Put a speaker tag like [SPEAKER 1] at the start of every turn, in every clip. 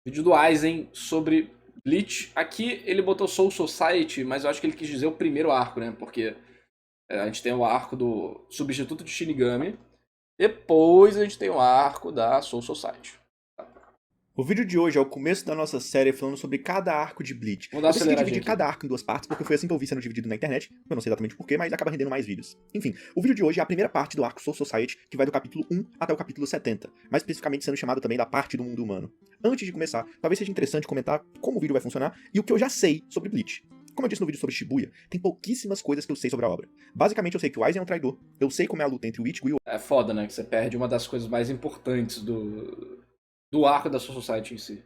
[SPEAKER 1] Vídeo do Aizen sobre Bleach. Aqui ele botou Soul Society, mas eu acho que ele quis dizer o primeiro arco, né? Porque a gente tem o arco do substituto de Shinigami. Depois a gente tem o arco da Soul Society.
[SPEAKER 2] O vídeo de hoje é o começo da nossa série falando sobre cada arco de Bleach.
[SPEAKER 1] Vou dar uma
[SPEAKER 2] Eu decidi
[SPEAKER 1] aceleradinha
[SPEAKER 2] dividir
[SPEAKER 1] aqui.
[SPEAKER 2] cada arco em duas partes porque foi assim que eu vi sendo dividido na internet. Eu não sei exatamente porquê, mas acaba rendendo mais vídeos. Enfim, o vídeo de hoje é a primeira parte do arco Soul Society, que vai do capítulo 1 até o capítulo 70, mais especificamente sendo chamado também da parte do mundo humano. Antes de começar, talvez seja interessante comentar como o vídeo vai funcionar e o que eu já sei sobre Bleach. Como eu disse no vídeo sobre Shibuya, tem pouquíssimas coisas que eu sei sobre a obra. Basicamente eu sei que o Aizen é um traidor, eu sei como é a luta entre o Ichigo e o
[SPEAKER 1] É foda, né? Que você perde uma das coisas mais importantes do arco da Soul Society em si.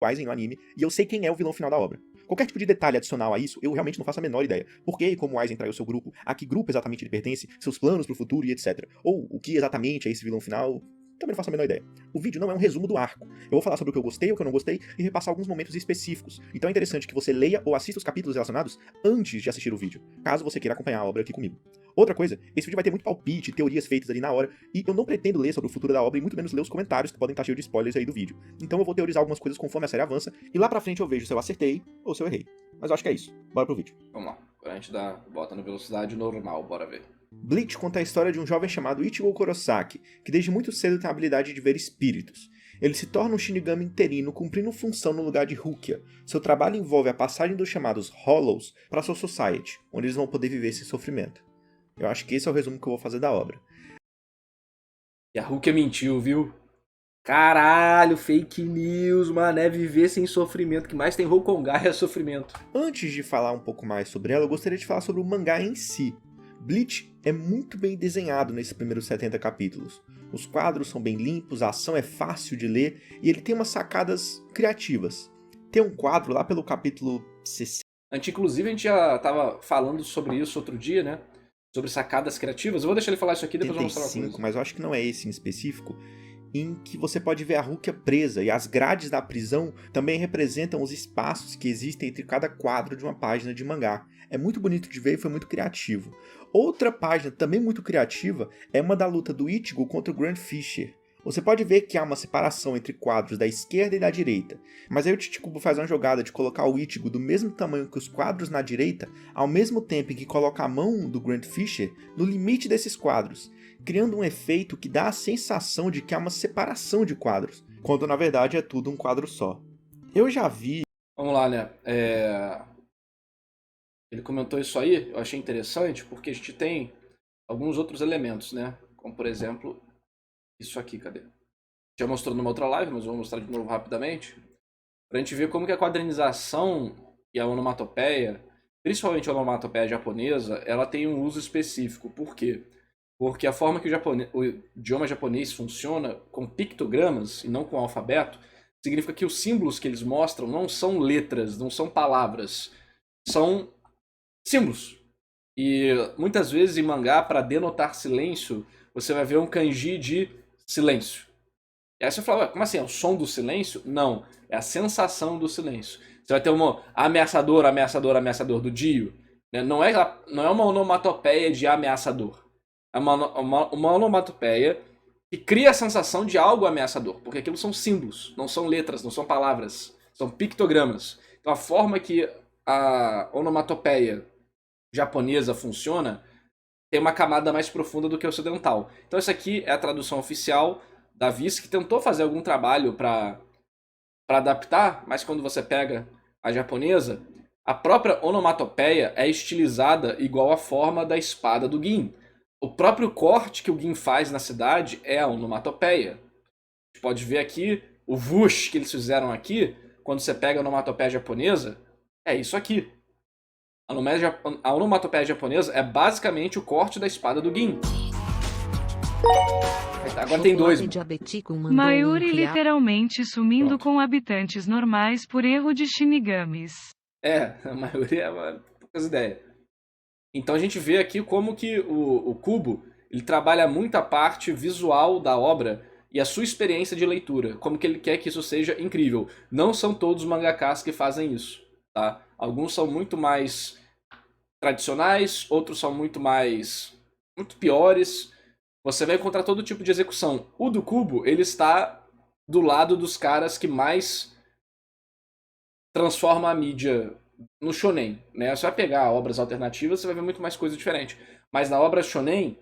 [SPEAKER 2] Aizen no anime, e eu sei quem é o vilão final da obra. Qualquer tipo de detalhe adicional a isso, eu realmente não faço a menor ideia. Por que e como o Aizen traiu seu grupo, a que grupo exatamente ele pertence, seus planos pro futuro e etc. Ou o que exatamente é esse vilão final, também não faço a menor ideia. O vídeo não é um resumo do arco. Eu vou falar sobre o que eu gostei, o que eu não gostei e repassar alguns momentos específicos. Então é interessante que você leia ou assista os capítulos relacionados antes de assistir o vídeo, caso você queira acompanhar a obra aqui comigo. Outra coisa, esse vídeo vai ter muito palpite, teorias feitas ali na hora, e eu não pretendo ler sobre o futuro da obra e muito menos ler os comentários que podem estar cheios de spoilers aí do vídeo. Então eu vou teorizar algumas coisas conforme a série avança, e lá pra frente eu vejo se eu acertei ou se eu errei. Mas eu acho que é isso. Bora pro vídeo.
[SPEAKER 1] Vamos lá. Agora a gente bota na velocidade normal, bora ver.
[SPEAKER 2] Bleach conta a história de um jovem chamado Ichigo Kurosaki, que desde muito cedo tem a habilidade de ver espíritos. Ele se torna um Shinigami interino cumprindo função no lugar de Rukia. Seu trabalho envolve a passagem dos chamados Hollows para Soul Society, onde eles vão poder viver sem sofrimento. Eu acho que esse é o resumo que eu vou fazer da obra.
[SPEAKER 1] E a Rukia mentiu, viu? Caralho, fake news, mano. É viver sem sofrimento. O que mais tem Hokkongai é sofrimento.
[SPEAKER 2] Antes de falar um pouco mais sobre ela, eu gostaria de falar sobre o mangá em si. Bleach é muito bem desenhado nesses primeiros 70 capítulos. Os quadros são bem limpos, a ação é fácil de ler e ele tem umas sacadas criativas. Tem um quadro lá pelo capítulo 60.
[SPEAKER 1] Inclusive, a gente já tava falando sobre isso outro dia, né? Sobre sacadas criativas. Eu vou deixar ele falar isso aqui, depois eu vou mostrar uma coisa.
[SPEAKER 2] Mas eu acho que não é esse em específico, em que você pode ver a Rukia presa, e as grades da prisão também representam os espaços que existem entre cada quadro de uma página de mangá. É muito bonito de ver e foi muito criativo. Outra página também muito criativa é uma da luta do Ichigo contra o Grand Fisher. Você pode ver que há uma separação entre quadros da esquerda e da direita, mas aí o Chichibubu faz uma jogada de colocar o Ichigo do mesmo tamanho que os quadros na direita, ao mesmo tempo em que coloca a mão do Grand Fisher no limite desses quadros, criando um efeito que dá a sensação de que há uma separação de quadros, quando na verdade é tudo um quadro só. Eu já vi...
[SPEAKER 1] Vamos lá, né? Ele comentou isso aí, eu achei interessante, porque a gente tem alguns outros elementos, né? Como, por exemplo, isso aqui, cadê? Já mostrou numa outra live, mas vou mostrar de novo rapidamente. Pra gente ver como que a quadrinização e a onomatopeia, principalmente a onomatopeia japonesa, ela tem um uso específico. Por quê? Porque a forma que o idioma japonês funciona com pictogramas e não com alfabeto, significa que os símbolos que eles mostram não são letras, não são palavras, são símbolos. E muitas vezes em mangá, para denotar silêncio, você vai ver um kanji de silêncio. E aí você fala, ué, como assim? É o som do silêncio? Não, é a sensação do silêncio. Você vai ter uma ameaçador, ameaçador, ameaçador do Dio. Né? Não é uma onomatopeia de ameaçador. É uma onomatopeia que cria a sensação de algo ameaçador. Porque aquilo são símbolos, não são letras, não são palavras. São pictogramas. Então a forma que a onomatopeia japonesa funciona tem uma camada mais profunda do que a ocidental. Então essa aqui é a tradução oficial da Viz, que tentou fazer algum trabalho para adaptar, mas quando você pega a japonesa, a própria onomatopeia é estilizada igual a forma da espada do Gin. O próprio corte que o Gin faz na cidade é a onomatopeia. A gente pode ver aqui o vush que eles fizeram aqui, quando você pega a onomatopeia japonesa, é isso aqui. A onomatopeia japonesa é basicamente o corte da espada do Gin. Agora tem dois.
[SPEAKER 3] Mayuri literalmente sumindo
[SPEAKER 1] Pronto.
[SPEAKER 3] com habitantes normais por erro de Shinigamis.
[SPEAKER 1] A maioria é poucas ideias. Então a gente vê aqui como que o Kubo ele trabalha muito a parte visual da obra e a sua experiência de leitura, como que ele quer que isso seja incrível. Não são todos os mangakas que fazem isso, tá? Alguns são muito mais tradicionais, outros são muito piores. Você vai encontrar todo tipo de execução. O do Kubo, ele está do lado dos caras que mais transforma a mídia no shonen, né? Você vai pegar obras alternativas, você vai ver muito mais coisa diferente. Mas na obra shonen,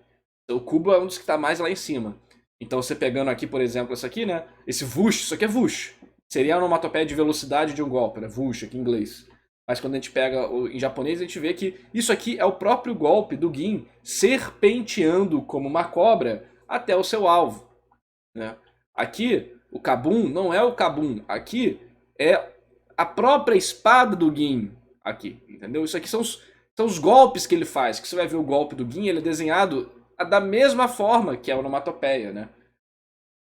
[SPEAKER 1] o Kubo é um dos que está mais lá em cima. Então você pegando aqui, por exemplo, essa aqui, né? Esse Vush, isso aqui é Vush. Seria a onomatopeia de velocidade de um golpe, né? Vush aqui em inglês. Mas quando a gente pega em japonês, a gente vê que isso aqui é o próprio golpe do Gin serpenteando como uma cobra até o seu alvo, né? Aqui, o Kabum não é o Kabum. Aqui é a própria espada do Gin. Aqui, entendeu? Isso aqui são os golpes que ele faz. Que você vai ver o golpe do Gin, ele é desenhado da mesma forma que a onomatopeia, né?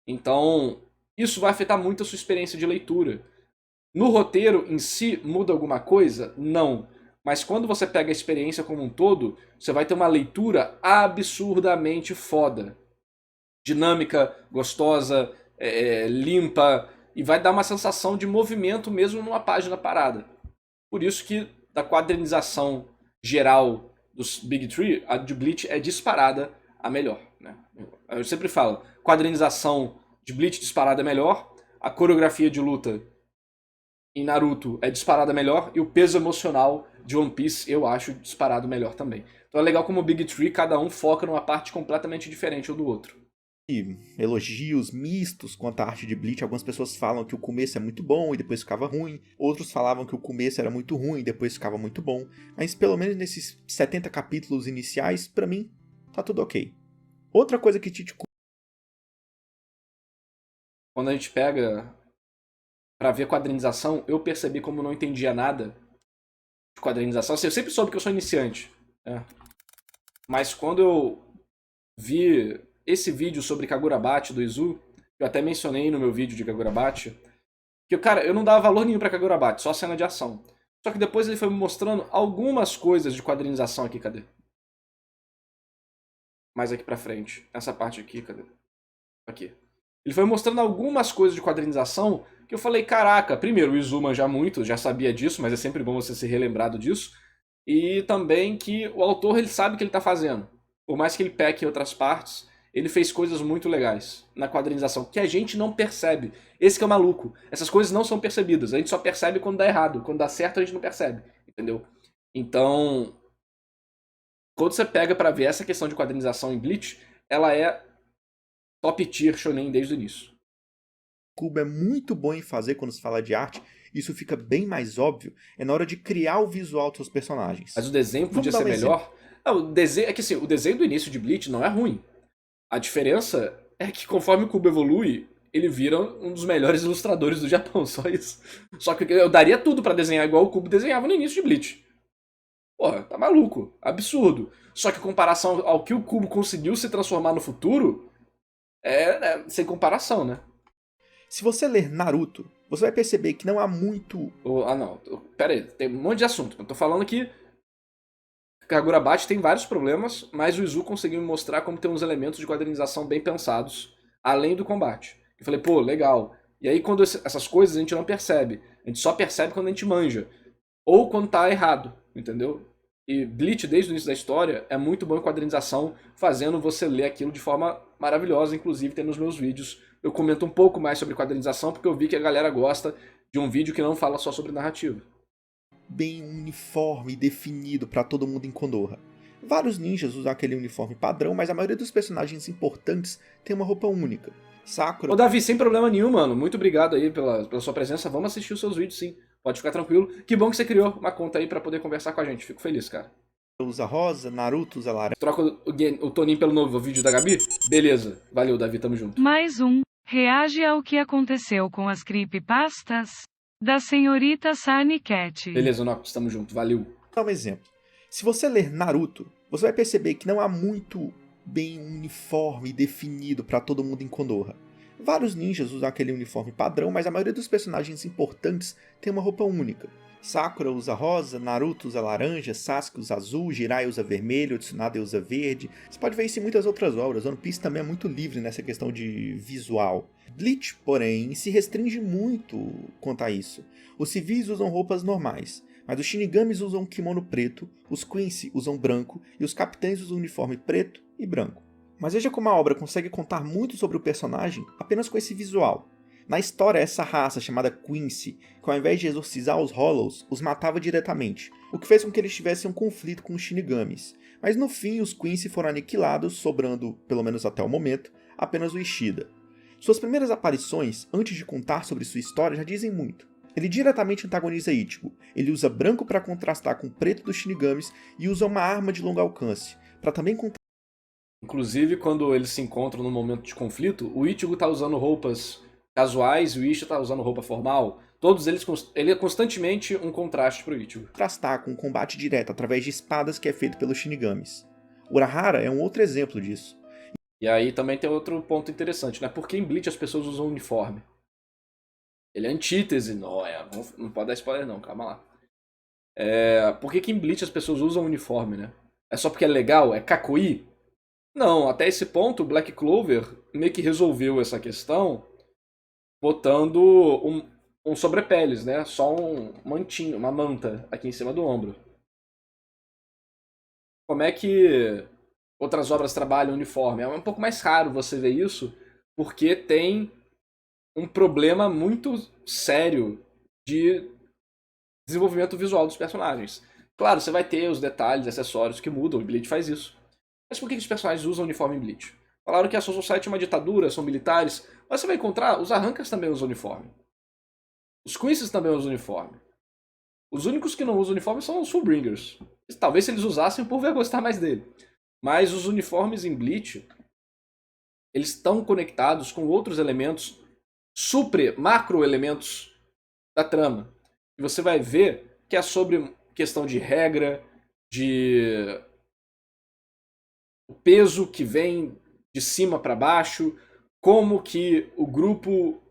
[SPEAKER 1] Então, isso vai afetar muito a sua experiência de leitura. No roteiro em si, muda alguma coisa? Não. Mas quando você pega a experiência como um todo, você vai ter uma leitura absurdamente foda. Dinâmica, gostosa, limpa, e vai dar uma sensação de movimento mesmo numa página parada. Por isso que da quadrinização geral dos Big Three, a de Bleach é disparada a melhor, né? Eu sempre falo, quadrinização de Bleach disparada é melhor, a coreografia de luta em Naruto é disparada melhor, e o peso emocional de One Piece eu acho disparado melhor também. Então é legal como o Big Three, cada um foca numa parte completamente diferente um do outro.
[SPEAKER 2] E elogios mistos quanto à arte de Bleach. Algumas pessoas falam que o começo é muito bom e depois ficava ruim. Outros falavam que o começo era muito ruim e depois ficava muito bom. Mas pelo menos nesses 70 capítulos iniciais, pra mim, tá tudo ok. Outra coisa que
[SPEAKER 1] Quando a gente pega pra ver quadrinização, eu percebi como não entendia nada de quadrinização. Assim, eu sempre soube que eu sou iniciante, né? Mas quando eu vi esse vídeo sobre Kagurabachi do Izu, que eu até mencionei no meu vídeo de Kagurabachi, que, cara, eu não dava valor nenhum pra Kagurabachi, só cena de ação. Só que depois ele foi me mostrando algumas coisas de quadrinização aqui, cadê? Mais aqui pra frente. Essa parte aqui, cadê? Aqui. Ele foi mostrando algumas coisas de quadrinização que eu falei, caraca, primeiro, o Izu manja muito, já sabia disso, mas é sempre bom você ser relembrado disso. E também que o autor, ele sabe o que ele tá fazendo. Por mais que ele peque em outras partes, ele fez coisas muito legais na quadrinização, que a gente não percebe. Esse que é o maluco. Essas coisas não são percebidas. A gente só percebe quando dá errado. Quando dá certo, a gente não percebe. Entendeu? Então, quando você pega pra ver essa questão de quadrinização em Bleach, ela é top tier shonen desde o início.
[SPEAKER 2] Kubo é muito bom em fazer quando se fala de arte, isso fica bem mais óbvio, é na hora de criar o visual dos seus personagens.
[SPEAKER 1] Mas o desenho podia ser melhor. Não, o desenho, é que assim, o desenho do início de Bleach não é ruim. A diferença é que conforme o Kubo evolui, ele vira um dos melhores ilustradores do Japão, só isso. Só que eu daria tudo pra desenhar igual o Kubo desenhava no início de Bleach. Porra, tá maluco. Absurdo. Só que em comparação ao que o Kubo conseguiu se transformar no futuro, é sem comparação, né?
[SPEAKER 2] Se você ler Naruto, você vai perceber que não há muito...
[SPEAKER 1] Não. Pera aí, tem um monte de assunto. Eu tô falando que Kagurabachi tem vários problemas, mas o Izu conseguiu me mostrar como tem uns elementos de quadrinização bem pensados, além do combate. Eu falei, pô, legal. E aí quando essas coisas a gente não percebe. A gente só percebe quando a gente manja. Ou quando tá errado, entendeu? E Bleach, desde o início da história, é muito bom em quadrinização, fazendo você ler aquilo de forma maravilhosa. Inclusive tem nos meus vídeos. Eu comento um pouco mais sobre quadrinização, porque eu vi que a galera gosta de um vídeo que não fala só sobre narrativa.
[SPEAKER 2] Bem uniforme e definido para todo mundo em Konoha. Vários ninjas usam aquele uniforme padrão, mas a maioria dos personagens importantes tem uma roupa única. Sakura...
[SPEAKER 1] Ô Davi, sem problema nenhum, mano. Muito obrigado aí pela sua presença. Vamos assistir os seus vídeos, sim. Pode ficar tranquilo. Que bom que você criou uma conta aí pra poder conversar com a gente. Fico feliz, cara.
[SPEAKER 2] Usa rosa, Naruto usa laranja.
[SPEAKER 1] Troca o Toninho pelo novo vídeo da Gabi? Beleza. Valeu, Davi. Tamo junto.
[SPEAKER 3] Mais um. Reage ao que aconteceu com as creepypastas da senhorita Sunny Cat.
[SPEAKER 1] Beleza, Noctis. Tamo junto. Valeu.
[SPEAKER 2] Vou dar um exemplo. Se você ler Naruto, você vai perceber que não há muito bem uniforme e definido para todo mundo em Konoha. Vários ninjas usam aquele uniforme padrão, mas a maioria dos personagens importantes tem uma roupa única. Sakura usa rosa, Naruto usa laranja, Sasuke usa azul, Jiraiya usa vermelho, Tsunade usa verde. Você pode ver isso em muitas outras obras. One Piece também é muito livre nessa questão de visual. Bleach, porém, se restringe muito quanto a isso. Os civis usam roupas normais, mas os Shinigamis usam kimono preto, os Quincy usam branco e os capitães usam uniforme preto e branco. Mas veja como a obra consegue contar muito sobre o personagem apenas com esse visual. Na história, essa raça chamada Quincy, que ao invés de exorcizar os Hollows, os matava diretamente, o que fez com que eles tivessem um conflito com os Shinigamis. Mas no fim, os Quincy foram aniquilados, sobrando, pelo menos até o momento, apenas o Ishida. Suas primeiras aparições, antes de contar sobre sua história, já dizem muito. Ele diretamente antagoniza Ichigo, ele usa branco para contrastar com o preto dos Shinigamis e usa uma arma de longo alcance, para também
[SPEAKER 1] Inclusive, quando eles se encontram no momento de conflito, o Ichigo tá usando roupas casuais e o Ishida tá usando roupa formal. Todos eles, ele é constantemente um contraste pro Ichigo.
[SPEAKER 2] Contrastar com o combate direto através de espadas que é feito pelos Shinigamis. Urahara é um outro exemplo disso.
[SPEAKER 1] E aí também tem outro ponto interessante, né? Por que em Bleach as pessoas usam uniforme? Ele é antítese, não pode dar spoiler não, calma lá. Por que em Bleach as pessoas usam uniforme, né? É só porque é legal? É kakoi? Não, até esse ponto o Black Clover meio que resolveu essa questão botando um sobrepeles, né? Só um mantinho, uma manta aqui em cima do ombro. Como é que outras obras trabalham uniforme? É um pouco mais raro você ver isso, porque tem um problema muito sério de desenvolvimento visual dos personagens. Claro, você vai ter os detalhes, acessórios que mudam, o Bleach faz isso. Mas por que os personagens usam uniforme em Bleach? Falaram que a Soul Society é uma ditadura, são militares, mas você vai encontrar, os Arrancas também usam uniforme. Os Quincy's também usam uniforme. Os únicos que não usam uniforme são os Fullbringers. Talvez se eles usassem, o povo ia gostar mais dele. Mas os uniformes em Bleach, eles estão conectados com outros elementos, macro-elementos da trama. E você vai ver que é sobre questão de regra, de o peso que vem de cima para baixo, como que o grupo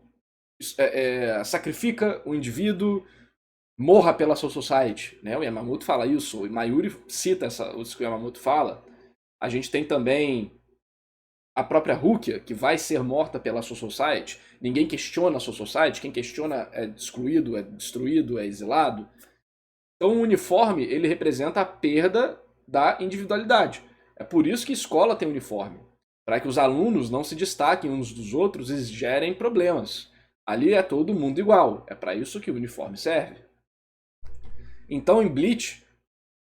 [SPEAKER 1] sacrifica o indivíduo, morra pela Soul Society. Né? O Yamamoto fala isso, o Mayuri cita isso que o Yamamoto fala. A gente tem também a própria Rukia, que vai ser morta pela Soul Society. Ninguém questiona a Soul Society, quem questiona é excluído, é destruído, é exilado. Então o uniforme, ele representa a perda da individualidade. É por isso que escola tem uniforme. Para que os alunos não se destaquem uns dos outros e gerem problemas. Ali é todo mundo igual. É para isso que o uniforme serve. Então em Bleach,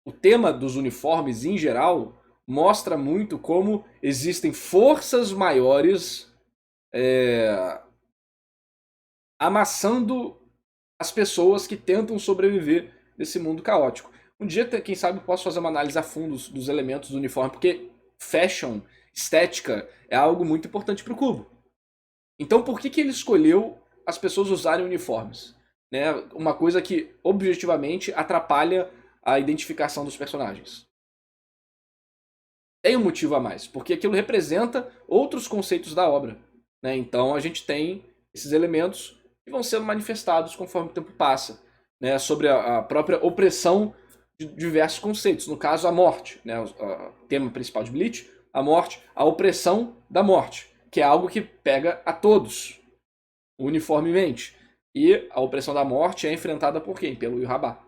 [SPEAKER 1] o tema dos uniformes em geral mostra muito como existem forças maiores amassando as pessoas que tentam sobreviver nesse mundo caótico. Um dia, quem sabe, eu posso fazer uma análise a fundo dos elementos do uniforme, porque fashion, estética, é algo muito importante para o Kubo. Então, por que ele escolheu as pessoas usarem uniformes? Né? Uma coisa que, objetivamente, atrapalha a identificação dos personagens. Tem um motivo a mais, porque aquilo representa outros conceitos da obra. Né? Então, a gente tem esses elementos que vão sendo manifestados conforme o tempo passa. Né? Sobre a própria opressão de diversos conceitos. No caso, a morte. Né? O tema principal de Bleach, a morte, a opressão da morte, que é algo que pega a todos, uniformemente. E a opressão da morte é enfrentada por quem? Pelo Yhwach.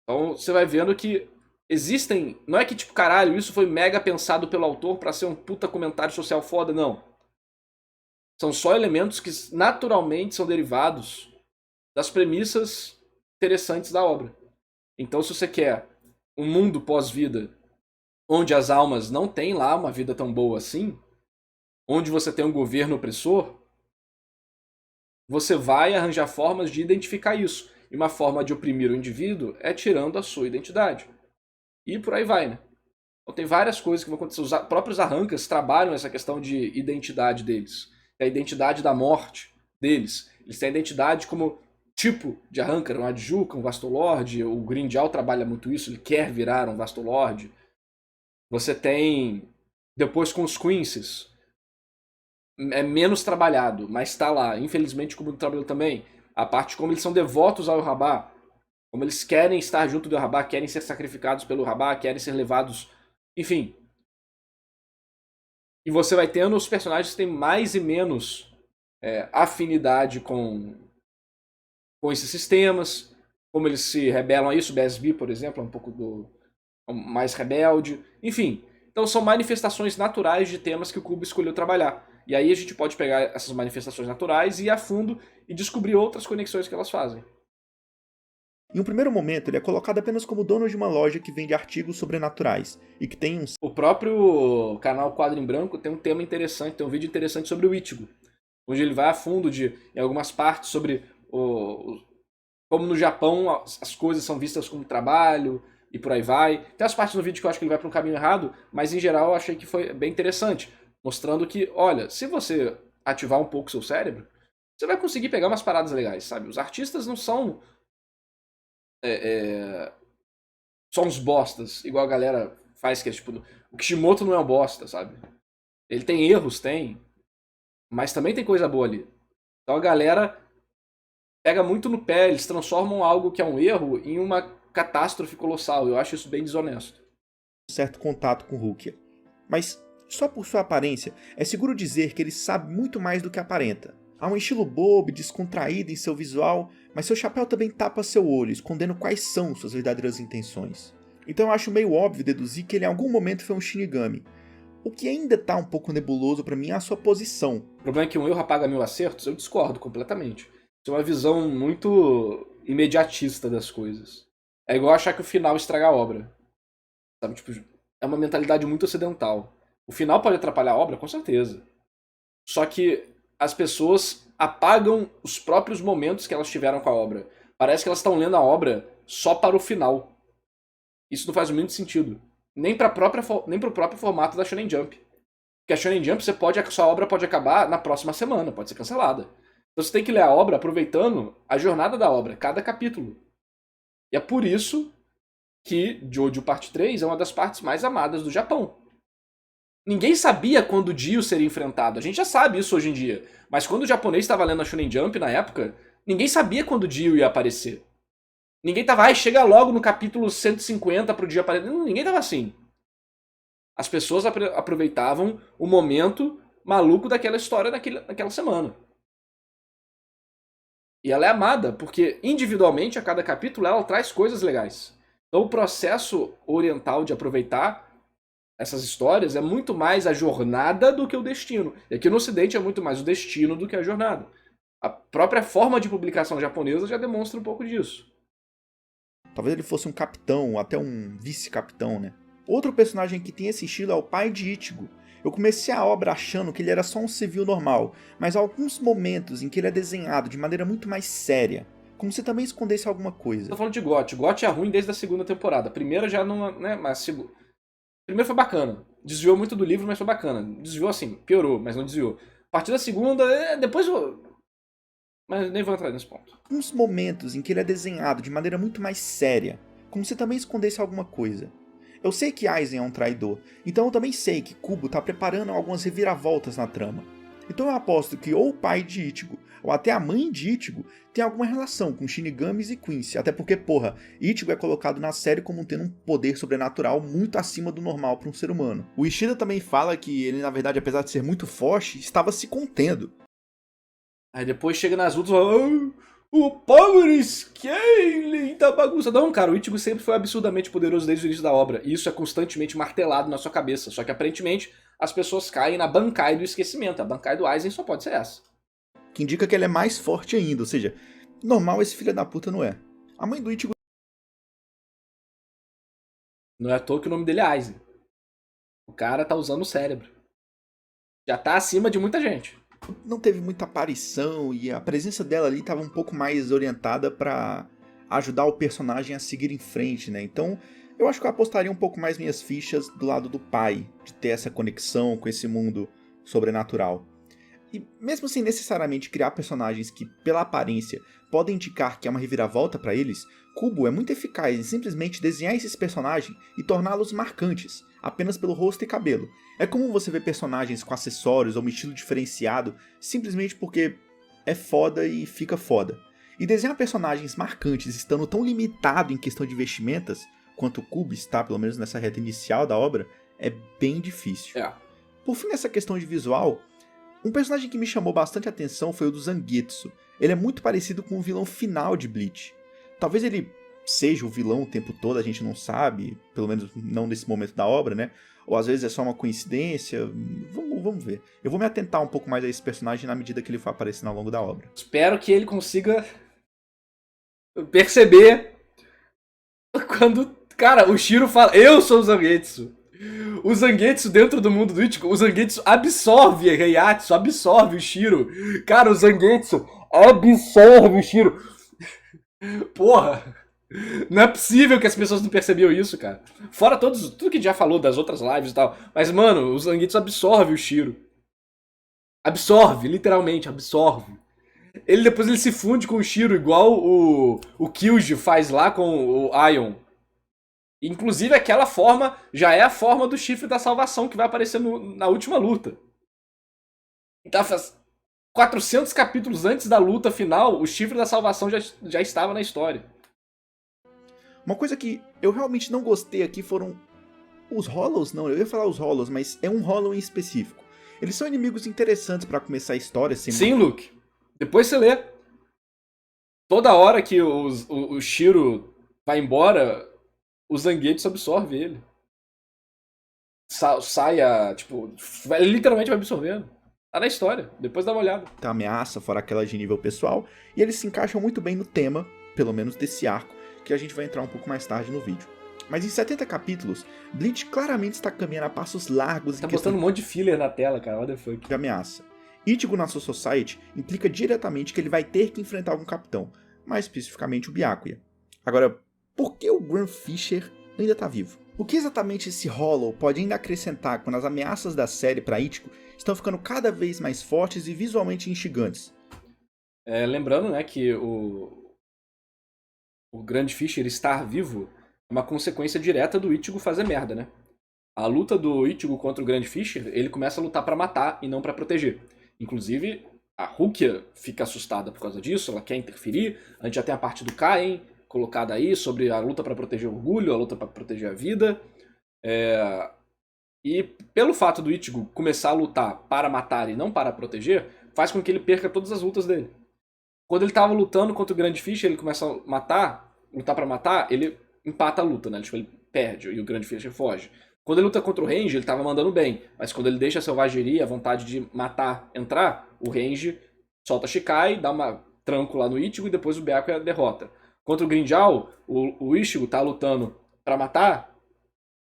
[SPEAKER 1] Então você vai vendo que existem... Não é que tipo, caralho, isso foi mega pensado pelo autor pra ser um puta comentário social foda, não. São só elementos que naturalmente são derivados das premissas interessantes da obra. Então se você quer um mundo pós-vida onde as almas não têm lá uma vida tão boa assim, onde você tem um governo opressor, você vai arranjar formas de identificar isso. E uma forma de oprimir o indivíduo é tirando a sua identidade. E por aí vai, né? Então tem várias coisas que vão acontecer. Os próprios Arrancas trabalham essa questão de identidade deles. A identidade da morte deles. Eles têm a identidade como tipo de Arranca, um Adjuka, um Vastolord. O Grindial trabalha muito isso, ele quer virar um Vastolord. Você tem, depois com os Quincy's, é menos trabalhado, mas está lá. Infelizmente, como trabalhou também, a parte como eles são devotos ao Yhwach, como eles querem estar junto do Yhwach, querem ser sacrificados pelo Yhwach, querem ser levados, enfim. E você vai tendo os personagens que têm mais e menos afinidade com esses sistemas, como eles se rebelam a isso. O BSB, por exemplo, é um pouco mais rebelde. Enfim, então são manifestações naturais de temas que o Kubo escolheu trabalhar. E aí a gente pode pegar essas manifestações naturais e ir a fundo e descobrir outras conexões que elas fazem.
[SPEAKER 2] Em um primeiro momento, ele é colocado apenas como dono de uma loja que vende artigos sobrenaturais e que tem um...
[SPEAKER 1] O próprio canal Quadro em Branco tem um tema interessante, tem um vídeo interessante sobre o Ichigo, onde ele vai a fundo em algumas partes sobre como no Japão as coisas são vistas como trabalho e por aí vai. Tem as partes no vídeo que eu acho que ele vai para um caminho errado, mas em geral eu achei que foi bem interessante, mostrando que, olha, se você ativar um pouco o seu cérebro, você vai conseguir pegar umas paradas legais, sabe? Os artistas não são só uns bostas, igual a galera faz, que é tipo, o Kishimoto não é um bosta, sabe? Ele tem erros, tem, mas também tem coisa boa ali. Então a galera pega muito no pé, eles transformam algo que é um erro em uma catástrofe colossal. Eu acho isso bem desonesto.
[SPEAKER 2] certo contato com Rukia. Mas, só por sua aparência, é seguro dizer que ele sabe muito mais do que aparenta. Há um estilo bobo e descontraído em seu visual, mas seu chapéu também tapa seu olho, escondendo quais são suas verdadeiras intenções. Então eu acho meio óbvio deduzir que ele em algum momento foi um Shinigami. O que ainda tá um pouco nebuloso pra mim é a sua posição.
[SPEAKER 1] O problema é que um erro apaga 1000 acertos, eu discordo completamente. Isso é uma visão muito imediatista das coisas. É igual achar que o final estraga a obra. Sabe, tipo, é uma mentalidade muito ocidental. O final pode atrapalhar a obra, com certeza. Só que as pessoas apagam os próprios momentos que elas tiveram com a obra. Parece que elas estão lendo a obra só para o final. Isso não faz muito sentido. Nem para o próprio formato da Shonen Jump. Porque a Shonen Jump, a sua obra pode acabar na próxima semana, pode ser cancelada. Então você tem que ler a obra aproveitando a jornada da obra, cada capítulo. E é por isso que Jojo Parte 3 é uma das partes mais amadas do Japão. Ninguém sabia quando o Dio seria enfrentado. A gente já sabe isso hoje em dia. Mas quando o japonês estava lendo a Shonen Jump na época, ninguém sabia quando o Dio ia aparecer. Ninguém tava, chega logo no capítulo 150 pro Dio aparecer. Ninguém tava assim. As pessoas aproveitavam o momento maluco daquela história naquela semana. E ela é amada, porque individualmente, a cada capítulo, ela traz coisas legais. Então o processo oriental de aproveitar essas histórias é muito mais a jornada do que o destino. E aqui no Ocidente é muito mais o destino do que a jornada. A própria forma de publicação japonesa já demonstra um pouco disso.
[SPEAKER 2] Talvez ele fosse um capitão, ou até um vice-capitão, né? Outro personagem que tem esse estilo é o pai de Ichigo. Eu comecei a obra achando que ele era só um civil normal, mas há alguns momentos em que ele é desenhado de maneira muito mais séria, como se também escondesse alguma coisa.
[SPEAKER 1] Tô falando de GOT. GOT é ruim desde a segunda temporada. A primeira já não... né, mas primeiro foi bacana. Desviou muito do livro, mas foi bacana. Desviou assim, piorou, mas não desviou. A partir da segunda, depois mas nem vou entrar nesse ponto.
[SPEAKER 2] Alguns momentos em que ele é desenhado de maneira muito mais séria, como se também escondesse alguma coisa. Eu sei que Aizen é um traidor, então eu também sei que Kubo tá preparando algumas reviravoltas na trama. Então eu aposto que ou o pai de Ichigo, ou até a mãe de Ichigo, tem alguma relação com Shinigamis e Quincy, até porque, porra, Ichigo é colocado na série como tendo um poder sobrenatural muito acima do normal para um ser humano. O Ishida também fala que ele, na verdade, apesar de ser muito forte, estava se contendo.
[SPEAKER 1] Aí depois chega nas lutas e fala... o Power Scaling tá bagunça. Não, cara, o Ichigo sempre foi absurdamente poderoso desde o início da obra. E isso é constantemente martelado na sua cabeça. Só que aparentemente as pessoas caem na Bankai do esquecimento. A Bankai do Aizen só pode ser essa.
[SPEAKER 2] Que indica que ele é mais forte ainda, ou seja, normal esse filho da puta não é. A mãe do Ichigo...
[SPEAKER 1] Não é à toa que o nome dele é Aizen. O cara tá usando o cérebro. Já tá acima de muita gente.
[SPEAKER 2] Não teve muita aparição e a presença dela ali estava um pouco mais orientada para ajudar o personagem a seguir em frente, né? Então, eu acho que eu apostaria um pouco mais minhas fichas do lado do pai, de ter essa conexão com esse mundo sobrenatural. E mesmo sem necessariamente criar personagens que, pela aparência, podem indicar que é uma reviravolta para eles, Kubo é muito eficaz em simplesmente desenhar esses personagens e torná-los marcantes, apenas pelo rosto e cabelo. É comum você ver personagens com acessórios ou um estilo diferenciado simplesmente porque é foda e fica foda. E desenhar personagens marcantes estando tão limitado em questão de vestimentas quanto o Kubo está, pelo menos nessa reta inicial da obra, é bem difícil. Por fim, nessa questão de visual, um personagem que me chamou bastante atenção foi o do Zangetsu. Ele é muito parecido com o vilão final de Bleach. Talvez ele seja o vilão o tempo todo, a gente não sabe, pelo menos não nesse momento da obra, né? Ou às vezes é só uma coincidência, vamos ver. Eu vou me atentar um pouco mais a esse personagem na medida que ele for aparecendo ao longo da obra.
[SPEAKER 1] Espero que ele consiga perceber quando, cara, o Shiro fala, eu sou o Zangetsu. O Zangetsu dentro do mundo do Ichigo, o Zangetsu absorve a Heiatsu, absorve o Shiro. Cara, o Zangetsu absorve o Shiro. Porra, não é possível que as pessoas não percebiam isso, cara. Fora tudo que já falou das outras lives e tal. Mas, mano, o Zangetsu absorve o Shiro. Absorve, literalmente, absorve. Depois ele se funde com o Shiro, igual o Kyuji faz lá com o Aion. Inclusive, aquela forma já é a forma do chifre da salvação que vai aparecer na última luta. Então, 400 capítulos antes da luta final, o chifre da salvação já estava na história.
[SPEAKER 2] Uma coisa que eu realmente não gostei aqui foram os Hollows. Não, eu ia falar os Hollows, mas é um Hollow em específico. Eles são inimigos interessantes pra começar a história.
[SPEAKER 1] Sim, Luke. Depois você lê. Toda hora que o Shiro vai embora, o Zangetsu absorve ele. Tipo, ele literalmente vai absorvendo. Tá na história, depois dá uma olhada.
[SPEAKER 2] A ameaça, fora aquela de nível pessoal, e eles se encaixam muito bem no tema, pelo menos desse arco, que a gente vai entrar um pouco mais tarde no vídeo. Mas em 70 capítulos, Bleach claramente está caminhando a passos largos
[SPEAKER 1] tá botando um monte de filler na tela, cara, what the fuck.
[SPEAKER 2] De ameaça. Ichigo na Soul Society implica diretamente que ele vai ter que enfrentar algum capitão, mais especificamente o Byakuya. Agora, por que o Graham Fisher ainda tá vivo? O que exatamente esse Hollow pode ainda acrescentar quando as ameaças da série para Ichigo estão ficando cada vez mais fortes e visualmente instigantes?
[SPEAKER 1] Lembrando, né, que o Grande Fisher estar vivo é uma consequência direta do Ichigo fazer merda, né? A luta do Ichigo contra o Grande Fisher, ele começa a lutar pra matar e não pra proteger. Inclusive, a Rukia fica assustada por causa disso, ela quer interferir. A gente já tem a parte do Kain colocada aí sobre a luta pra proteger o orgulho, a luta pra proteger a vida. E pelo fato do Ichigo começar a lutar para matar e não para proteger, faz com que ele perca todas as lutas dele. Quando ele tava lutando contra o Grande Fisher, ele começa a lutar pra matar, ele empata a luta, né? Tipo, ele perde e o Grande Fisher foge. Quando ele luta contra o Range, ele tava mandando bem. Mas quando ele deixa a selvageria, a vontade de matar, entrar, o Range solta Shikai, dá uma tranco lá no Ichigo e depois o Byakuya derrota. Contra o Grimmjow, o Ichigo tá lutando pra matar.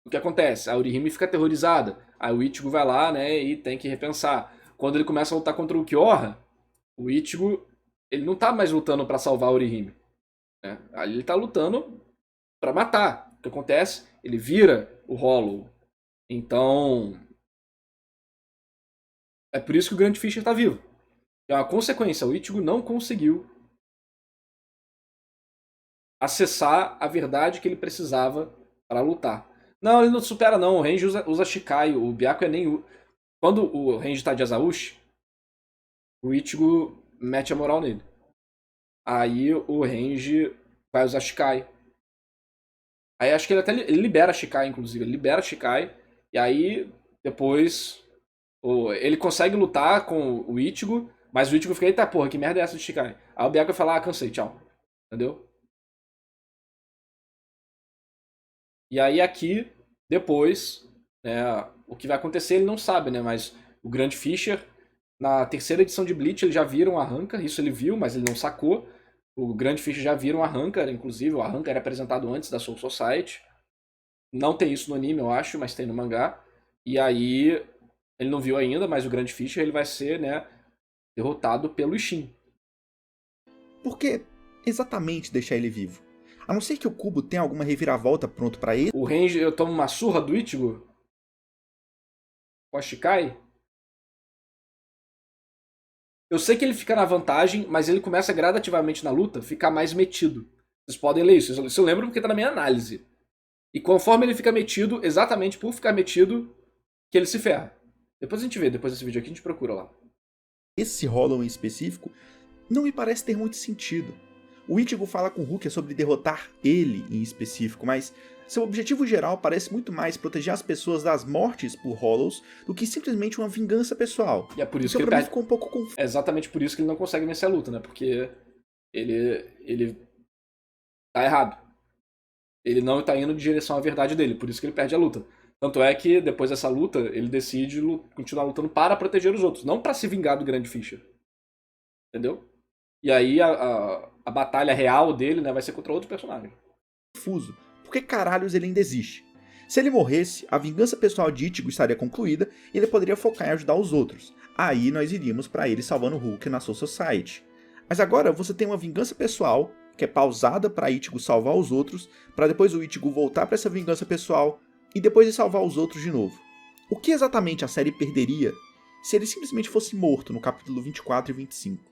[SPEAKER 1] O que acontece? A Orihime fica aterrorizada. Aí o Ichigo vai lá, né, e tem que repensar. Quando ele começa a lutar contra o Kyoha, o Ichigo, ele não tá mais lutando pra salvar a Orihime. Né? Aí ele tá lutando pra matar. O que acontece? Ele vira o Hollow. Então, é por isso que o Grande Fisher tá vivo. É uma consequência. O Ichigo não conseguiu acessar a verdade que ele precisava para lutar. Não, ele não supera não. O Range usa Shikai. O Byakuya nem... Quando o Range tá de Azaushi, o Ichigo mete a moral nele. Aí o Range vai usar Shikai. Aí acho que ele libera a Shikai, inclusive. Ele libera a Shikai. E aí, depois, ele consegue lutar com o Ichigo, mas o Ichigo fica, eita porra, que merda é essa de Shikai? Aí o Byakuya fala, cansei, tchau. Entendeu? E aí aqui, depois, né, o que vai acontecer ele não sabe, né? Mas o Grande Fisher, na terceira edição de Bleach, ele já vira um Arrancar, isso ele viu, mas ele não sacou. O Grande Fisher já vira um Arrancar, inclusive, o Arrancar era apresentado antes da Soul Society. Não tem isso no anime, eu acho, mas tem no mangá. E aí, ele não viu ainda, mas o Grande Fisher ele vai ser, né, derrotado pelo Ishin.
[SPEAKER 2] Por que exatamente deixar ele vivo? A não ser que o Kubo tenha alguma reviravolta pronto pra ele.
[SPEAKER 1] O Range, eu tomo uma surra do Ichigo? Com a Shikai? Eu sei que ele fica na vantagem, mas ele começa gradativamente na luta a ficar mais metido. Vocês podem ler isso. Isso eu lembro porque tá na minha análise. E conforme ele fica metido, exatamente por ficar metido, que ele se ferra. Depois a gente vê, depois desse vídeo aqui a gente procura lá.
[SPEAKER 2] Esse Hollow em específico não me parece ter muito sentido. O Ichigo fala com o Rukia sobre derrotar ele em específico, mas seu objetivo geral parece muito mais proteger as pessoas das mortes por Hollows do que simplesmente uma vingança pessoal.
[SPEAKER 1] E é por isso
[SPEAKER 2] então,
[SPEAKER 1] que
[SPEAKER 2] ele
[SPEAKER 1] ele
[SPEAKER 2] ficou um pouco confuso.
[SPEAKER 1] É exatamente por isso que ele não consegue vencer a luta, né? Porque ele tá errado. Ele não tá indo em direção à verdade dele, por isso que ele perde a luta. Tanto é que, depois dessa luta, ele decide continuar lutando para proteger os outros, não para se vingar do Grande Fischer. Entendeu? E aí a batalha real dele, né, vai ser contra outro personagem.
[SPEAKER 2] Confuso. Por que caralhos ele ainda existe? Se ele morresse, a vingança pessoal de Ichigo estaria concluída e ele poderia focar em ajudar os outros. Aí nós iríamos pra ele salvando o Hulk na Soul Society. Mas agora você tem uma vingança pessoal, que é pausada pra Ichigo salvar os outros, pra depois o Ichigo voltar pra essa vingança pessoal e depois de salvar os outros de novo. O que exatamente a série perderia se ele simplesmente fosse morto no capítulo 24 e 25?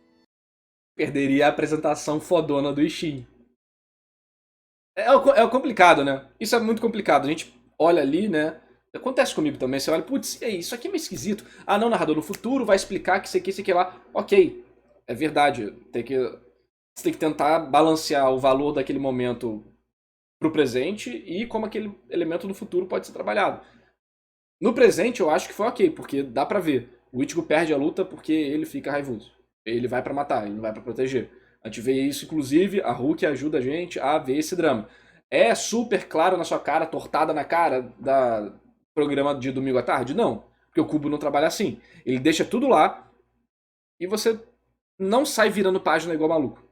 [SPEAKER 1] Perderia a apresentação fodona do Ishin. É complicado, né? Isso é muito complicado. A gente olha ali, né? Acontece comigo também. Você olha, putz, isso aqui é meio esquisito. Ah, não, narrador, no futuro vai explicar que isso aqui lá. Ok, é verdade. Você tem que tentar balancear o valor daquele momento pro presente e como aquele elemento no futuro pode ser trabalhado. No presente, eu acho que foi ok, porque dá pra ver. O Ichigo perde a luta porque ele fica raivoso. Ele vai pra matar, ele não vai pra proteger. A gente vê isso, inclusive, a Hulk ajuda a gente a ver esse drama. É super claro na sua cara, tortada na cara da programa de domingo à tarde? Não, porque o Kubo não trabalha assim. Ele deixa tudo lá e você não sai virando página igual maluco.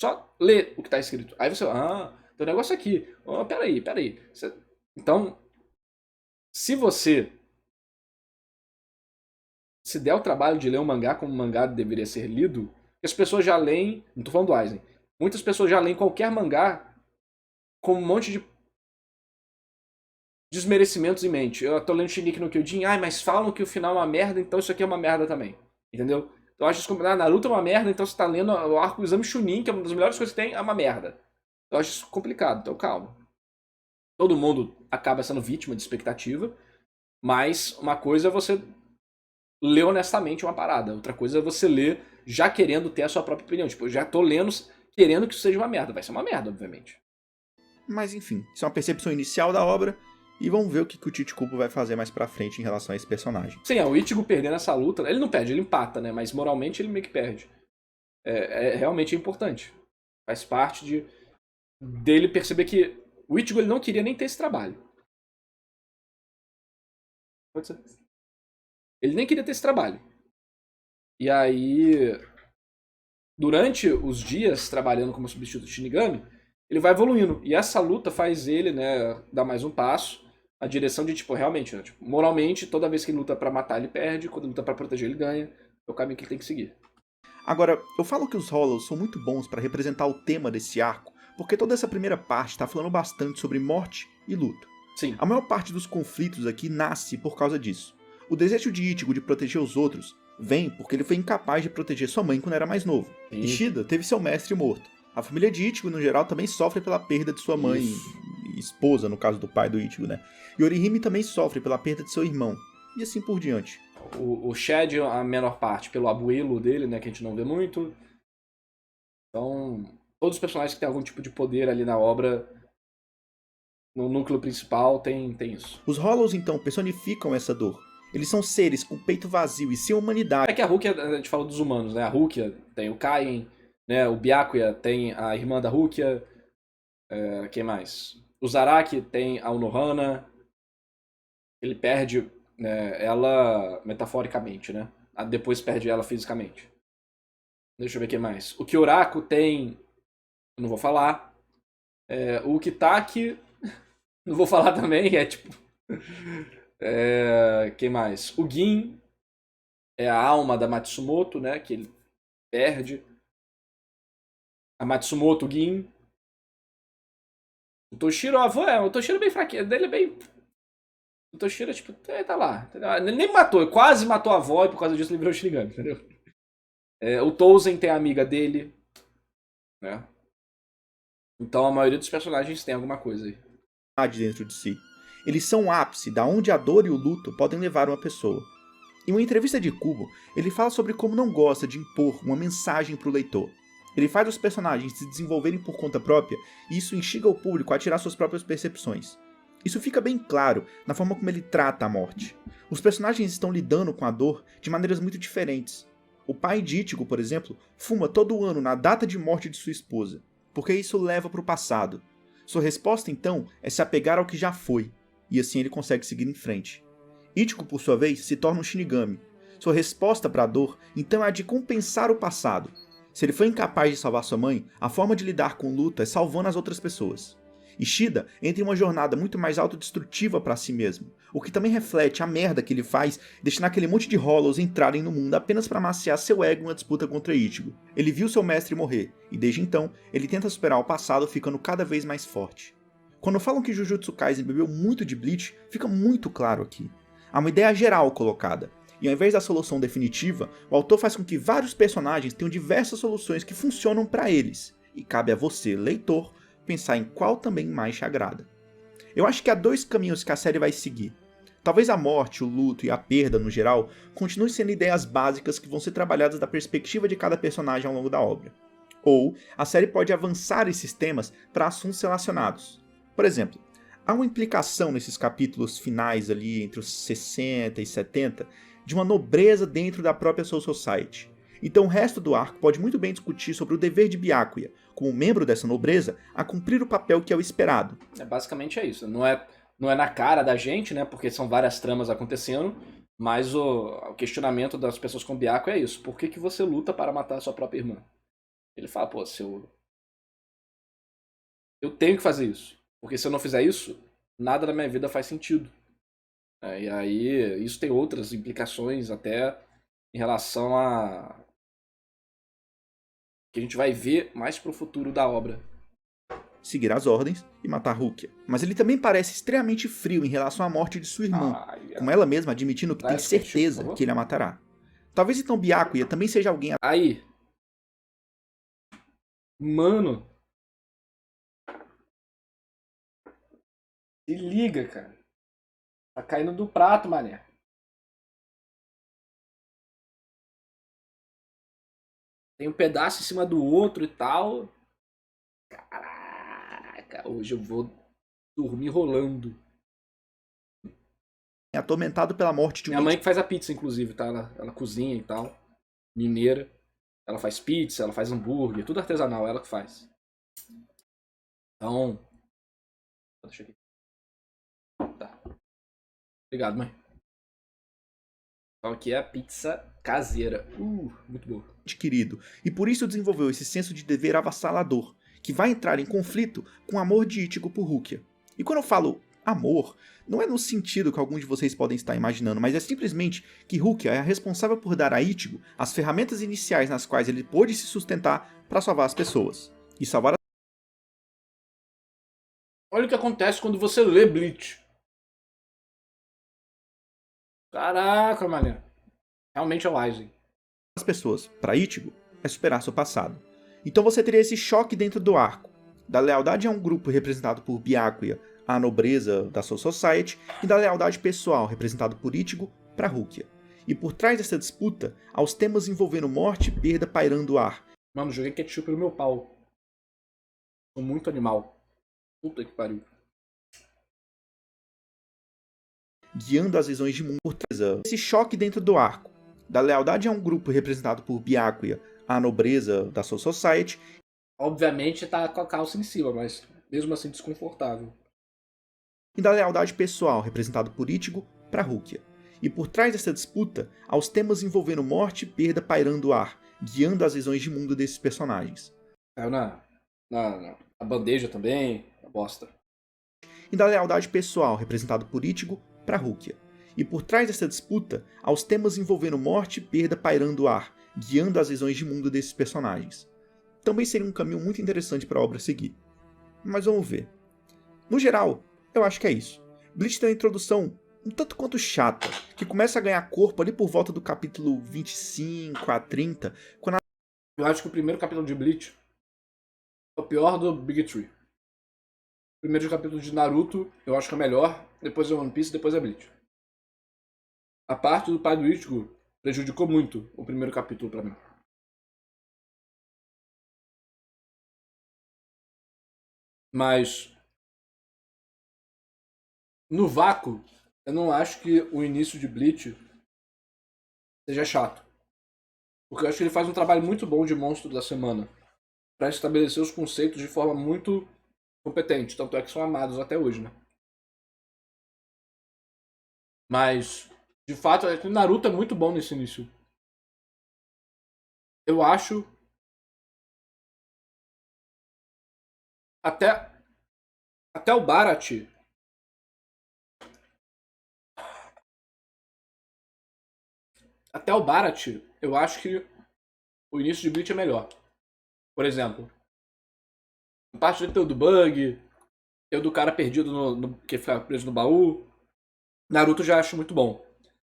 [SPEAKER 1] Só lê o que tá escrito. Aí você, tem um negócio aqui. Peraí. Então, se você se der o trabalho de ler um mangá como um mangá deveria ser lido, as pessoas já leem, não tô falando do Aizen, muitas pessoas já leem qualquer mangá com um monte de desmerecimentos em mente. Eu tô lendo Shingeki no Kyojin, mas falam que o final é uma merda, então isso aqui é uma merda também. Entendeu? Então eu acho isso Naruto é uma merda, então você tá lendo o arco Exame Chunin, que é uma das melhores coisas que tem, é uma merda. Eu acho isso complicado, então calma. Todo mundo acaba sendo vítima de expectativa, mas uma coisa é você ler honestamente uma parada, outra coisa é você ler já querendo ter a sua própria opinião. Tipo, eu já tô lendo querendo que isso seja uma merda. Vai ser uma merda, obviamente.
[SPEAKER 2] Mas enfim, isso é uma percepção inicial da obra, e vamos ver o que o Tite Kubo vai fazer mais pra frente em relação a esse personagem.
[SPEAKER 1] Sim, o Ichigo perdendo essa luta, ele não perde, ele empata, né? Mas moralmente ele meio que perde. Realmente é importante. Faz parte dele perceber que o Ichigo ele não queria nem ter esse trabalho. Pode ser. Ele nem queria ter esse trabalho. E aí, durante os dias trabalhando como substituto de Shinigami, ele vai evoluindo. E essa luta faz ele, né, dar mais um passo na direção de, tipo, realmente, né, tipo, moralmente, toda vez que ele luta pra matar, ele perde. Quando ele luta pra proteger, ele ganha. É o caminho que ele tem que seguir.
[SPEAKER 2] Agora, eu falo que os Hollows são muito bons pra representar o tema desse arco, porque toda essa primeira parte tá falando bastante sobre morte e luto.
[SPEAKER 1] Sim.
[SPEAKER 2] A maior parte dos conflitos aqui nasce por causa disso. O desejo de Ichigo de proteger os outros vem porque ele foi incapaz de proteger sua mãe quando era mais novo.
[SPEAKER 1] Sim.
[SPEAKER 2] Ishida teve seu mestre morto. A família de Ichigo, no geral, também sofre pela perda de sua mãe e esposa, no caso do pai do Ichigo, né? E Orihime também sofre pela perda de seu irmão. E assim por diante.
[SPEAKER 1] O Shed, a menor parte, pelo abuelo dele, né, que a gente não vê muito. Então, todos os personagens que têm algum tipo de poder ali na obra, no núcleo principal, tem isso.
[SPEAKER 2] Os Hollows, então, personificam essa dor. Eles são seres com peito vazio e sem humanidade.
[SPEAKER 1] É que a Rukia, a gente falou dos humanos, né? A Rukia tem o Kaien, né? O Byakuya tem a irmã da Rukia. Quem mais? O Zaraki tem a Unohana. Ele perde, né, ela metaforicamente, né? Depois perde ela fisicamente. Deixa eu ver quem mais. O Kyoraku tem... Eu não vou falar. O Kitaki... Não vou falar também, é tipo... Quem mais? O Gin é a alma da Matsumoto, né? Que ele perde. A Matsumoto, o Gin. O Toshiro, o Toshiro é bem fraquinho. Dele é bem... O Toshiro, tipo, tá lá. Ele nem matou, ele quase matou a avó e por causa disso ele virou Shinigami, entendeu? O Touzen tem a amiga dele, né? Então a maioria dos personagens tem alguma coisa aí.
[SPEAKER 2] Dentro de si. Eles são o ápice da onde a dor e o luto podem levar uma pessoa. Em uma entrevista de Kubo, ele fala sobre como não gosta de impor uma mensagem para o leitor. Ele faz os personagens se desenvolverem por conta própria e isso instiga o público a tirar suas próprias percepções. Isso fica bem claro na forma como ele trata a morte. Os personagens estão lidando com a dor de maneiras muito diferentes. O pai de Ichigo, por exemplo, fuma todo ano na data de morte de sua esposa, porque isso leva para o passado. Sua resposta, então, é se apegar ao que já foi, e assim ele consegue seguir em frente. Ichigo, por sua vez, se torna um Shinigami. Sua resposta para a dor, então, é a de compensar o passado. Se ele foi incapaz de salvar sua mãe, a forma de lidar com o luto é salvando as outras pessoas. Ishida entra em uma jornada muito mais autodestrutiva para si mesmo, o que também reflete a merda que ele faz deixando aquele monte de Hollows entrarem no mundo apenas para amaciar seu ego em uma disputa contra Ichigo. Ele viu seu mestre morrer, e desde então, ele tenta superar o passado ficando cada vez mais forte. Quando falam que Jujutsu Kaisen bebeu muito de Bleach, fica muito claro aqui. Há uma ideia geral colocada, e ao invés da solução definitiva, o autor faz com que vários personagens tenham diversas soluções que funcionam para eles, e cabe a você, leitor, pensar em qual também mais te agrada. Eu acho que há dois caminhos que a série vai seguir. Talvez a morte, o luto e a perda no geral continuem sendo ideias básicas que vão ser trabalhadas da perspectiva de cada personagem ao longo da obra. Ou a série pode avançar esses temas para assuntos relacionados. Por exemplo, há uma implicação nesses capítulos finais ali entre os 60 e 70 de uma nobreza dentro da própria Soul Society. Então o resto do arco pode muito bem discutir sobre o dever de Byakuya, como membro dessa nobreza, a cumprir o papel que é o esperado.
[SPEAKER 1] Basicamente é isso. Não é na cara da gente, né? Porque são várias tramas acontecendo, mas o questionamento das pessoas com Byakuya é isso. Por que você luta para matar a sua própria irmã? Ele fala, pô, eu tenho que fazer isso. Porque se eu não fizer isso, nada na minha vida faz sentido. E aí, isso tem outras implicações até em relação a que a gente vai ver mais pro futuro da obra.
[SPEAKER 2] Seguir as ordens e matar Rukia. Mas ele também parece extremamente frio em relação à morte de sua irmã, com ela mesma admitindo que tem certeza que ele a matará. Talvez então Byakuya também seja alguém...
[SPEAKER 1] Aí, mano, se liga, cara. Tá caindo do prato, mané. Tem um pedaço em cima do outro e tal. Caraca, hoje eu vou dormir rolando.
[SPEAKER 2] É atormentado pela morte de
[SPEAKER 1] Minha mãe que faz a pizza, inclusive, tá? Ela cozinha e tal. Mineira. Ela faz pizza, ela faz hambúrguer, tudo artesanal, ela que faz. Então. Deixa aqui. Tá. Obrigado, mãe. Então aqui é a pizza caseira. Muito boa.
[SPEAKER 2] Adquirido, e por isso desenvolveu esse senso de dever avassalador, que vai entrar em conflito com o amor de Ichigo por Rukia. E quando eu falo amor, não é no sentido que alguns de vocês podem estar imaginando, mas é simplesmente que Rukia é a responsável por dar a Ichigo as ferramentas iniciais nas quais ele pôde se sustentar para salvar as pessoas. E salvar as...
[SPEAKER 1] Olha o que acontece quando você lê Bleach. Caraca, mané. Realmente é o Aizen.
[SPEAKER 2] as pessoas para Ichigo é superar seu passado. Então você teria esse choque dentro do arco, da lealdade a um grupo representado por Byakuya, a nobreza da Soul Society, e da lealdade pessoal representado por Ichigo para Rukia. E por trás dessa disputa, aos temas envolvendo morte e perda pairando o ar.
[SPEAKER 1] Mano, joguei ketchup no meu pau. Sou muito animal. Puta que pariu.
[SPEAKER 2] Guiando as visões de mundo por trás. Esse choque dentro do arco, da lealdade a um grupo representado por Byakuya, a nobreza da Soul Society.
[SPEAKER 1] Obviamente tá com a calça em cima, mas mesmo assim desconfortável.
[SPEAKER 2] E da lealdade pessoal representado por Ichigo para Rukia. E por trás dessa disputa, aos temas envolvendo morte e perda pairando o ar, guiando as visões de mundo desses personagens.
[SPEAKER 1] Caiu na bandeja também, a bosta.
[SPEAKER 2] E da lealdade pessoal representado por Ichigo para Rukia. E por trás dessa disputa, aos temas envolvendo morte e perda pairando o ar, guiando as visões de mundo desses personagens. Também seria um caminho muito interessante para a obra seguir. Mas vamos ver. No geral, eu acho que é isso. Bleach tem uma introdução um tanto quanto chata, que começa a ganhar corpo ali por volta do capítulo 25 a 30, quando
[SPEAKER 1] Eu acho que o primeiro capítulo de Bleach é o pior do Big Tree. O primeiro capítulo de Naruto eu acho que é o melhor, depois é One Piece, depois é Bleach. A parte do pai do Ichigo prejudicou muito o primeiro capítulo pra mim. Mas no vácuo, eu não acho que o início de Bleach seja chato. Porque eu acho que ele faz um trabalho muito bom de monstro da semana. Pra estabelecer os conceitos de forma muito competentes, tanto é que são amados até hoje, né? Mas, de fato, o Naruto é muito bom nesse início. Eu acho... Até o Baratie... Até o Baratie, eu acho que o início de Bleach é melhor. Por exemplo, a parte do bug, tem o do cara perdido que fica preso no baú. Naruto já acho muito bom.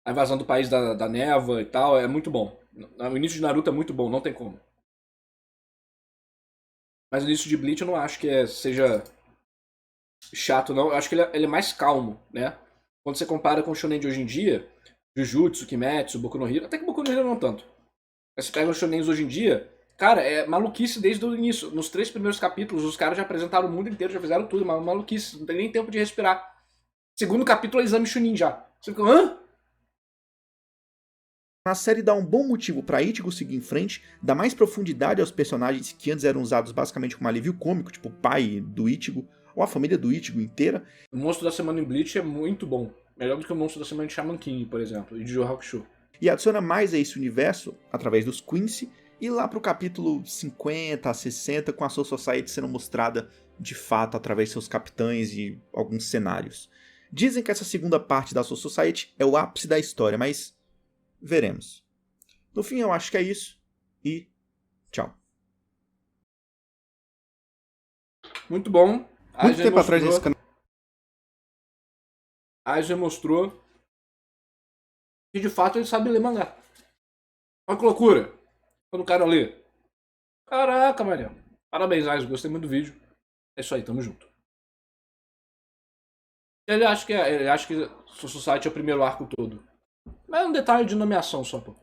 [SPEAKER 1] A invasão do país da névoa e tal é muito bom. O início de Naruto é muito bom, não tem como. Mas o início de Bleach eu não acho que seja chato, não. Eu acho que ele é mais calmo, né? Quando você compara com o shonen de hoje em dia, Jujutsu, Kimetsu, Boku no Hero, até que Boku no Hero não tanto. Mas você pega os shonens hoje em dia, cara, é maluquice desde o início. Nos 3 primeiros capítulos, os caras já apresentaram o mundo inteiro, já fizeram tudo, maluquice, não tem nem tempo de respirar. Segundo capítulo é Exame Chunin já. Você fica, hã?
[SPEAKER 2] A série dá um bom motivo para Ichigo seguir em frente, dá mais profundidade aos personagens que antes eram usados basicamente como alívio cômico, tipo o pai do Ichigo, ou a família do Ichigo inteira.
[SPEAKER 1] O Monstro da Semana em Bleach é muito bom. Melhor do que o Monstro da Semana de Shaman King, por exemplo, e de Yu Yu Hakusho.
[SPEAKER 2] E adiciona mais a esse universo através dos Quincy, e lá pro capítulo 50 a 60, com a Soul Society sendo mostrada de fato através de seus capitães e alguns cenários. Dizem que essa segunda parte da Soul Society é o ápice da história, mas veremos. No fim, eu acho que é isso, e tchau.
[SPEAKER 1] Muito bom.
[SPEAKER 2] Muito tempo atrás desse canal.
[SPEAKER 1] Aizen mostrou que de fato ele sabe ler mangá. Olha que loucura. Quando o cara lê. Caraca, Maria. Parabéns, Aizen. Gostei muito do vídeo. É isso aí, tamo junto. Ele acha que Soul Society é o primeiro arco todo. Mas é um detalhe de nomeação só, pô.